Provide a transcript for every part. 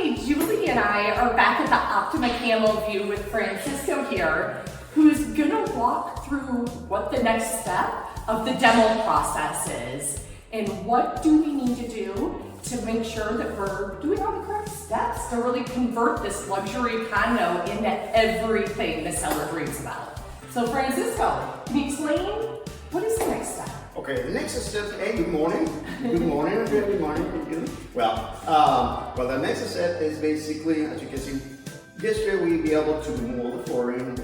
today, Julie and I are back at the Optima Camelview with Francisco here, who's gonna walk through what the next step of the demo process is and what do we need to do to make sure that we're doing all the correct steps to really convert this luxury condo into everything the seller dreams about. So Francisco, can you explain what is the next step? Okay, the next step, hey, good morning. Good morning, Andrea, good morning. Good. Well, the next step is basically, as you can see, this way we'll be able to remove the flooring.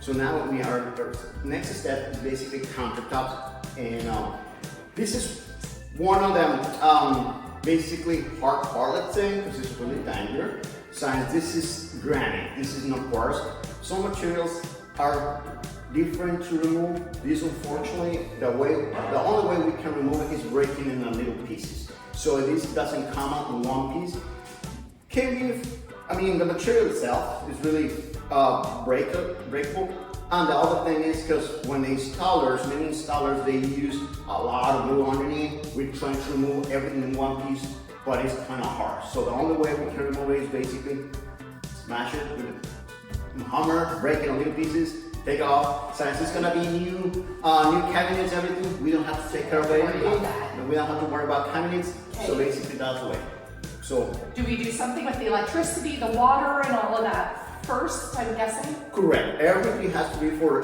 So now our next step is basically countertops. And this is one of them, basically hard, let's say, because it's really dangerous. Since this is granite, this is not quartz. Some materials are different to remove. This, unfortunately, the only way we can remove it is breaking in little pieces. So this doesn't come out in one piece. The material itself is really breakable. And the other thing is because when many installers, they use a lot of glue underneath. We're trying to remove everything in one piece, but it's kind of hard. So the only way we can remove it is basically smash it with a hammer, break it in little pieces, take it off. Since it's gonna be new cabinets, everything, we don't have to take care of anything. We don't have to worry about cabinets. Okay. So basically that's the way. So do we do something with the electricity, the water, and all of that first, I'm guessing? Correct. Everything has to be for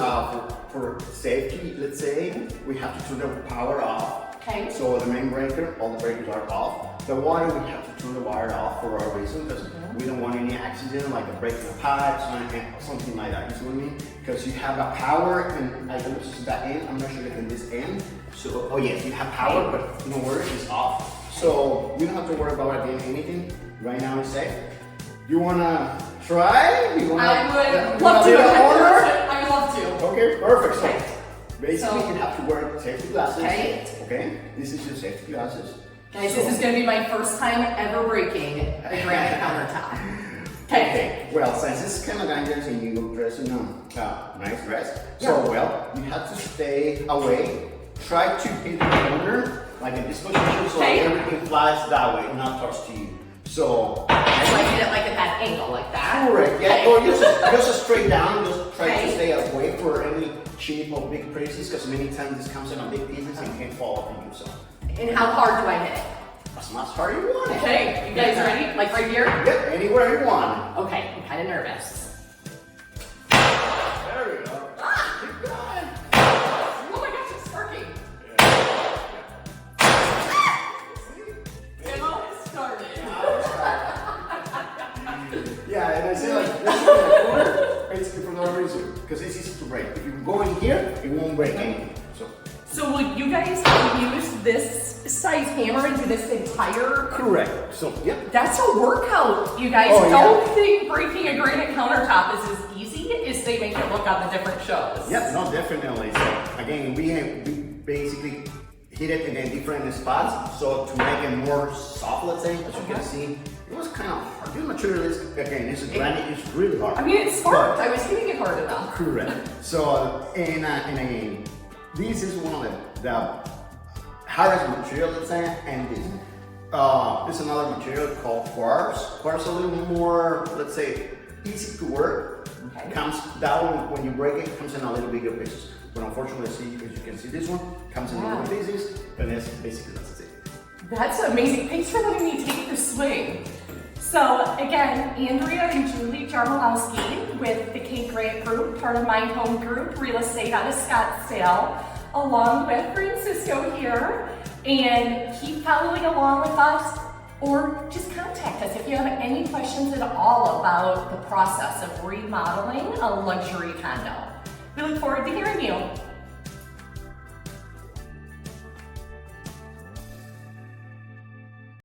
safety. Let's say we have to turn the power off. Okay. So the main breaker, all the breakers are off. The water, we have to turn the wire off for our reason because we don't want any accident like a breaking of pipes or something like that. You see what I mean? Because you have a power, and I don't know if that end. I'm not sure if in this end. So, oh yes, you have power, but no worries, it's off. So we don't have to worry about doing anything. Right now it's safe. You wanna try? I would love to. I would love to. Okay, perfect. So basically, you have to wear safety glasses. Okay. This is your safety glasses. Guys, this is going to be my first time ever breaking a granite countertop. Okay. Well, since this is kind of dangerous and you dress in a nice dress, so you have to stay away. Try to hit the corner like in this position, so everything flies that way, not touch to you. So I did it like at that angle, like that. Correct. Yeah. Or just straight down. Just try to stay away for any cheap or big pieces, because many times this comes in on big pieces and can fall off on you. So. And how hard do I hit it? As much hard as you want. Okay. You guys ready? Like right here? Yep. Anywhere you want. Okay. I'm kind of nervous. There we go. Keep going. Oh my gosh, it's working. Yeah, and I say like this is in the corner, basically for no reason, because it's easy to break. If you go in here, it won't break anything. So will you guys use this size hammer and do this entire? Correct. So that's a workout, you guys. Don't think breaking a granite countertop is as easy as they make it look on the different shows. Yep, no, definitely. So again, we basically hit it in different spots, so to make it more soft, let's say, as you can see. It was kind of hard. This material is, again, this is granite, it's really hard. I mean, it's smart. I was hitting it hard enough. Correct. So, and again, this is one of the hardest material, let's say, and this. This is another material called quartz. Quartz is a little more, let's say, easy to work. It comes down, when you break it, comes in a little bigger pieces. But unfortunately, as you can see, this one comes in little pieces, and that's basically that's it. That's amazing. Thanks for letting me take the swing. So again, Andrea and Julie Jarmolowski with the K Grant Group, part of My Home Group, real estate out of Scottsdale, along with Francisco here. And keep following along with us, or just contact us if you have any questions at all about the process of remodeling a luxury condo. We look forward to hearing you.